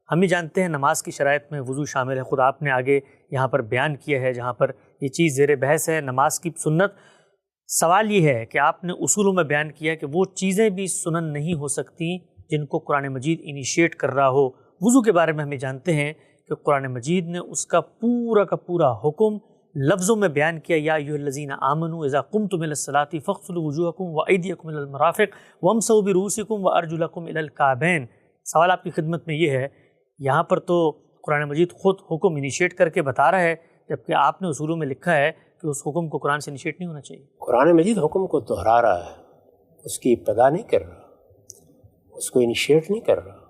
ہم بھی جانتے ہیں نماز کی شرائط میں وضو شامل ہے، خود آپ نے آگے یہاں پر بیان کیا ہے جہاں پر یہ چیز زیر بحث ہے نماز کی سنت۔ سوال یہ ہے کہ آپ نے اصولوں میں بیان کیا کہ وہ چیزیں بھی سنن نہیں ہو سکتی جن کو قرآن مجید انیشیٹ کر رہا ہو۔ وضو کے بارے میں ہمیں جانتے ہیں کہ قرآن مجید نے اس کا پورا حکم لفظوں میں بیان کیا، یا ایھا الذین آمنوا اذا قمتم الی الصلاۃ فاغسلوا وجوہکم وایدیکم الی المرافق وامسحوا برؤوسکم وارجلکم الی الکعبین۔ سوال آپ کی خدمت میں یہ ہے، یہاں پر تو قرآن مجید خود حکم انیشیٹ کر کے بتا رہا ہے، جبکہ آپ نے اصولوں میں لکھا ہے کہ اس حکم کو قرآن سے انیشیٹ نہیں ہونا چاہیے۔ قرآن مجید حکم کو دہرا رہا ہے، اس کی ابتدا نہیں کر رہا، اس کو انیشیٹ نہیں کر رہا۔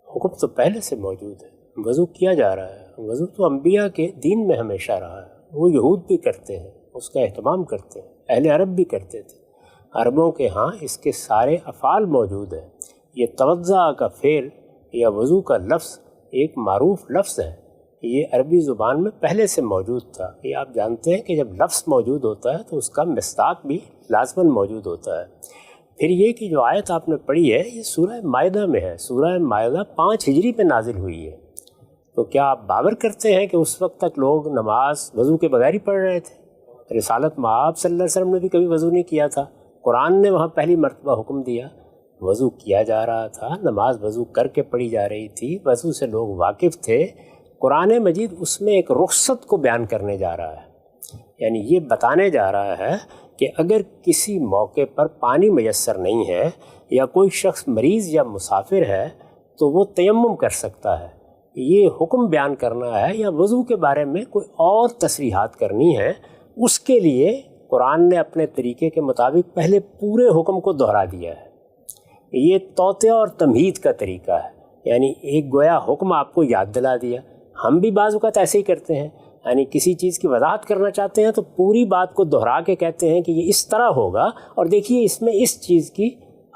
حکم تو پہلے سے موجود ہے، وضو کیا جا رہا ہے۔ وضو تو انبیاء کے دین میں ہمیشہ رہا ہے، وہ یہود بھی کرتے ہیں، اس کا اہتمام کرتے ہیں، اہل عرب بھی کرتے تھے۔ عربوں کے ہاں اس کے سارے افعال موجود ہیں۔ یہ توضع کا فعل یا وضو کا لفظ ایک معروف لفظ ہے، یہ عربی زبان میں پہلے سے موجود تھا۔ یہ آپ جانتے ہیں کہ جب لفظ موجود ہوتا ہے تو اس کا مصداق بھی لازماً موجود ہوتا ہے۔ پھر یہ کہ جو آیت آپ نے پڑھی ہے یہ سورہ مائدہ میں ہے۔ سورہ مائدہ 5 ہجری پہ نازل ہوئی ہے۔ تو کیا آپ باور کرتے ہیں کہ اس وقت تک لوگ نماز وضو کے بغیر ہی پڑھ رہے تھے؟ رسالت مآب صلی اللہ علیہ وسلم نے بھی کبھی وضو نہیں کیا تھا۔ قرآن نے وہاں پہلی مرتبہ حکم دیا، وضو کیا جا رہا تھا، نماز وضو کر کے پڑھی جا رہی تھی، وضو سے لوگ واقف تھے۔ قرآن مجید اس میں ایک رخصت کو بیان کرنے جا رہا ہے، یعنی یہ بتانے جا رہا ہے کہ اگر کسی موقع پر پانی میسر نہیں ہے یا کوئی شخص مریض یا مسافر ہے تو وہ تیمم کر سکتا ہے۔ یہ حکم بیان کرنا ہے یا وضو کے بارے میں کوئی اور تصریحات کرنی ہے، اس کے لیے قرآن نے اپنے طریقے کے مطابق پہلے پورے حکم کو دہرا دیا ہے۔ یہ توطیہ اور تمہید کا طریقہ ہے، یعنی ایک گویا حکم آپ کو یاد دلا دیا۔ ہم بھی بعض اوقات ایسے ہی کرتے ہیں، یعنی کسی چیز کی وضاحت کرنا چاہتے ہیں تو پوری بات کو دہرا کے کہتے ہیں کہ یہ اس طرح ہوگا، اور دیکھیے اس میں اس چیز کی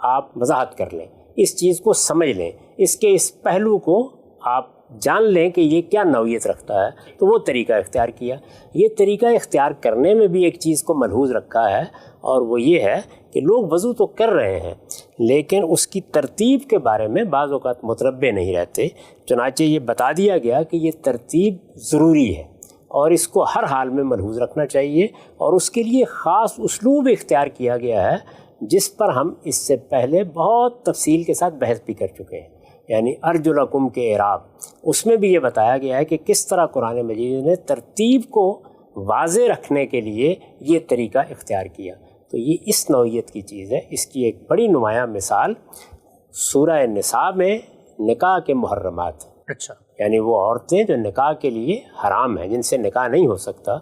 آپ وضاحت کر لیں، اس چیز کو سمجھ لیں، اس کے اس پہلو کو آپ جان لیں کہ یہ کیا نوعیت رکھتا ہے۔ تو وہ طریقہ اختیار کیا۔ یہ طریقہ اختیار کرنے میں بھی ایک چیز کو ملحوظ رکھا ہے، اور وہ یہ ہے کہ لوگ وضو تو کر رہے ہیں لیکن اس کی ترتیب کے بارے میں بعض اوقات متربع نہیں رہتے۔ چنانچہ یہ بتا دیا گیا کہ یہ ترتیب ضروری ہے اور اس کو ہر حال میں ملحوظ رکھنا چاہیے، اور اس کے لیے خاص اسلوب اختیار کیا گیا ہے جس پر ہم اس سے پہلے بہت تفصیل کے ساتھ بحث بھی کر چکے ہیں، یعنی ارجلکم کے اعراب۔ اس میں بھی یہ بتایا گیا ہے کہ کس طرح قرآن مجید نے ترتیب کو واضح رکھنے کے لیے یہ طریقہ اختیار کیا۔ تو یہ اس نوعیت کی چیز ہے۔ اس کی ایک بڑی نمایاں مثال سورہ نساء میں نکاح کے محرمات ہیں۔ اچھا، یعنی وہ عورتیں جو نکاح کے لیے حرام ہیں، جن سے نکاح نہیں ہو سکتا،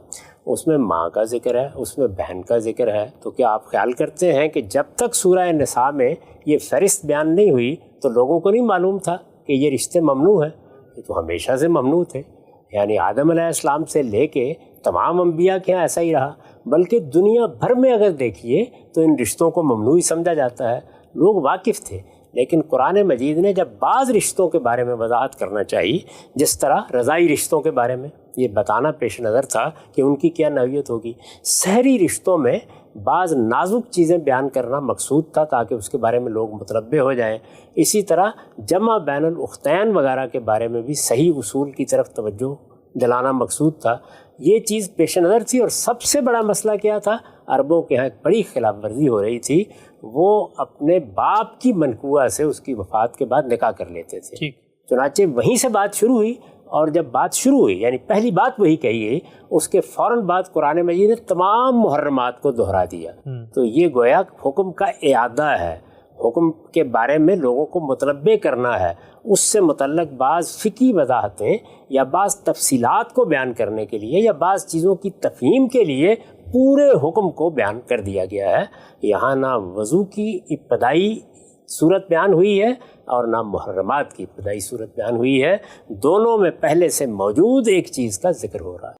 اس میں ماں کا ذکر ہے، اس میں بہن کا ذکر ہے۔ تو کیا آپ خیال کرتے ہیں کہ جب تک سورہ نساء میں یہ فہرست بیان نہیں ہوئی تو لوگوں کو نہیں معلوم تھا کہ یہ رشتے ممنوع ہیں؟ یہ تو ہمیشہ سے ممنوع تھے، یعنی آدم علیہ السلام سے لے کے تمام انبیاء کے یہاں ایسا ہی رہا، بلکہ دنیا بھر میں اگر دیکھیے تو ان رشتوں کو ممنوع سمجھا جاتا ہے۔ لوگ واقف تھے، لیکن قرآن مجید نے جب بعض رشتوں کے بارے میں وضاحت کرنا چاہیے، جس طرح رضائی رشتوں کے بارے میں یہ بتانا پیش نظر تھا کہ ان کی کیا نوعیت ہوگی، سحری رشتوں میں بعض نازک چیزیں بیان کرنا مقصود تھا تاکہ اس کے بارے میں لوگ متربع ہو جائیں۔ اسی طرح جمع بین الاختین وغیرہ کے بارے میں بھی صحیح اصول کی طرف توجہ دلانا مقصود تھا۔ یہ چیز پیش نظر تھی، اور سب سے بڑا مسئلہ کیا تھا؟ عربوں کے ہاں ایک بڑی خلاف ورزی ہو رہی تھی، وہ اپنے باپ کی منقوہ سے اس کی وفات کے بعد نکاح کر لیتے تھے۔ چنانچہ وہیں سے بات شروع ہوئی، اور جب بات شروع ہوئی یعنی پہلی بات وہی کہی گئی، اس کے فوراً بعد قرآن مجید نے تمام محرمات کو دہرا دیا۔ تو یہ گویا حکم کا اعادہ ہے، حکم کے بارے میں لوگوں کو متنبع کرنا ہے، اس سے متعلق بعض فقہی وضاحتیں یا بعض تفصیلات کو بیان کرنے کے لیے یا بعض چیزوں کی تفہیم کے لیے پورے حکم کو بیان کر دیا گیا ہے۔ یہاں نہ وضو کی ابتدائی صورت بیان ہوئی ہے اور نہ محرمات کی ابتدائی صورت بیان ہوئی ہے، دونوں میں پہلے سے موجود ایک چیز کا ذکر ہو رہا ہے۔